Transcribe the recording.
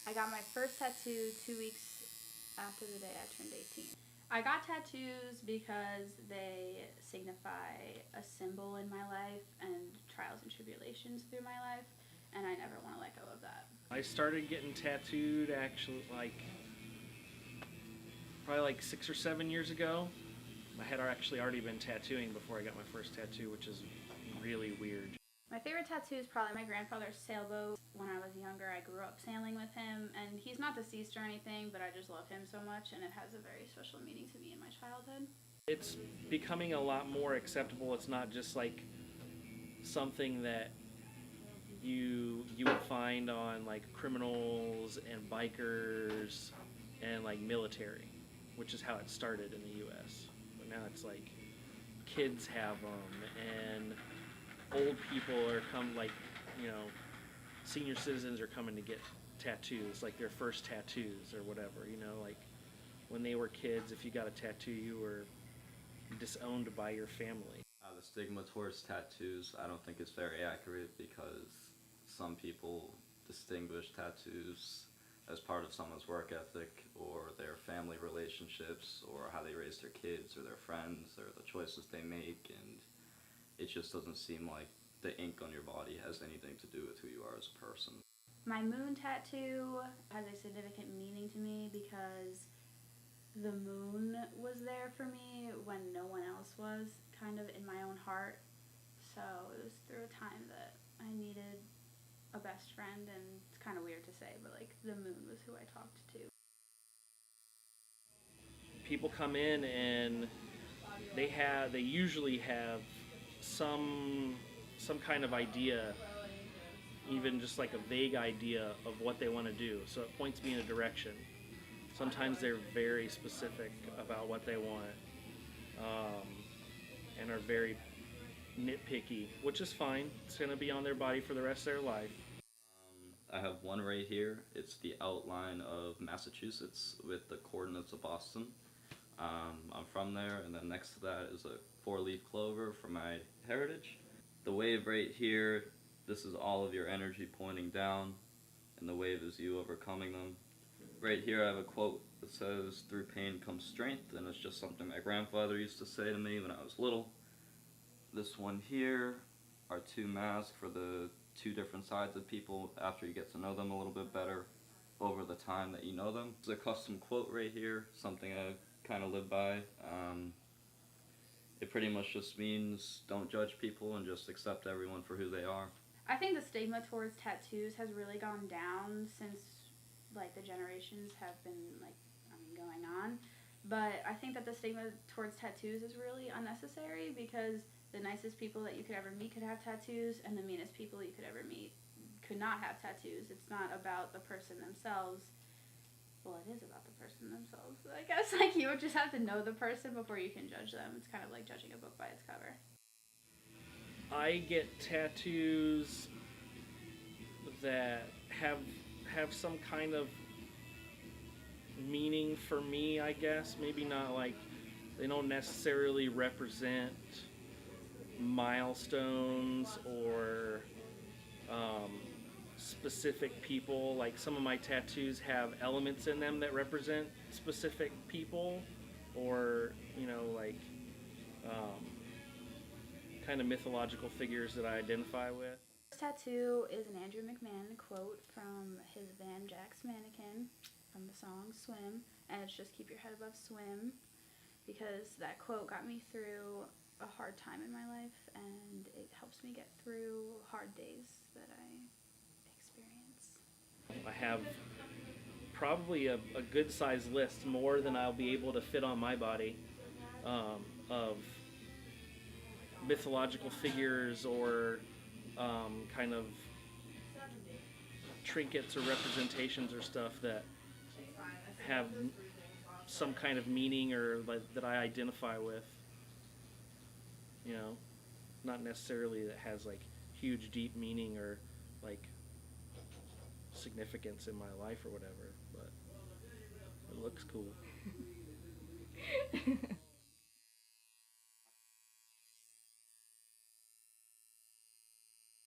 I got my first tattoo 2 weeks after the day I turned 18. I got tattoos because they signify a symbol in my life and trials and tribulations through my life, and I never want to let go of that. I started getting tattooed actually probably like 6 or 7 years ago. I had actually already been tattooing before I got my first tattoo, which is really weird. My favorite tattoo is probably my grandfather's sailboat. When I was younger, I grew up sailing with him, and he's not deceased or anything, but I just love him so much, and it has a very special meaning to me in my childhood. It's becoming a lot more acceptable. It's not just like something that you would find on like criminals and bikers and like military, which is how it started in the US. But now it's like kids have them, and old people are senior citizens are coming to get tattoos, like their first tattoos or whatever, like when they were kids, if you got a tattoo, you were disowned by your family. The stigma towards tattoos, I don't think is very accurate, because some people distinguish tattoos as part of someone's work ethic or their family relationships or how they raise their kids or their friends or the choices they make, and it just doesn't seem like the ink on your body has anything to do with who you are as a person. My moon tattoo has a significant meaning to me because the moon was there for me when no one else was, kind of in my own heart. So it was through a time that I needed a best friend, and it's kind of weird to say, but like the moon was who I talked to. People come in and they usually have some kind of idea, even just like a vague idea of what they want to do. So it points me in a direction. Sometimes they're very specific about what they want, and are very nitpicky, which is fine. It's going to be on their body for the rest of their life. I have one right here. It's the outline of Massachusetts with the coordinates of Boston. I'm from there, and then next to that is a 4-leaf clover for my heritage. The wave right here, this is all of your energy pointing down, and the wave is you overcoming them. Right here I have a quote that says, "Through pain comes strength," and it's just something my grandfather used to say to me when I was little. This one here are 2 masks for the 2 different sides of people after you get to know them a little bit better over the time that you know them. It's a custom quote right here, something I kind of live by. It pretty much just means don't judge people and just accept everyone for who they are. I think the stigma towards tattoos has really gone down since like the generations have been going on, but I think that the stigma towards tattoos is really unnecessary, because the nicest people that you could ever meet could have tattoos, and the meanest people you could ever meet could not have tattoos. It's not about the person themselves. Well, it is about the person themselves, I guess. Like, you would just have to know the person before you can judge them. It's kind of like judging a book by its cover. I get tattoos that have some kind of meaning for me, I guess. Maybe not like, they don't necessarily represent milestones or specific people. Like, some of my tattoos have elements in them that represent specific people, or kind of mythological figures that I identify with. This tattoo is an Andrew McMahon quote from his band Jack's Mannequin, from the song Swim, and it's just keep your head above swim, because that quote got me through a hard time in my life, and it helps me get through hard days that I experience. I have probably a good sized list, more than I'll be able to fit on my body, of mythological figures or kind of trinkets or representations or stuff that have some kind of meaning, or that I identify with. Not necessarily that has like huge deep meaning or like significance in my life or whatever, but it looks cool.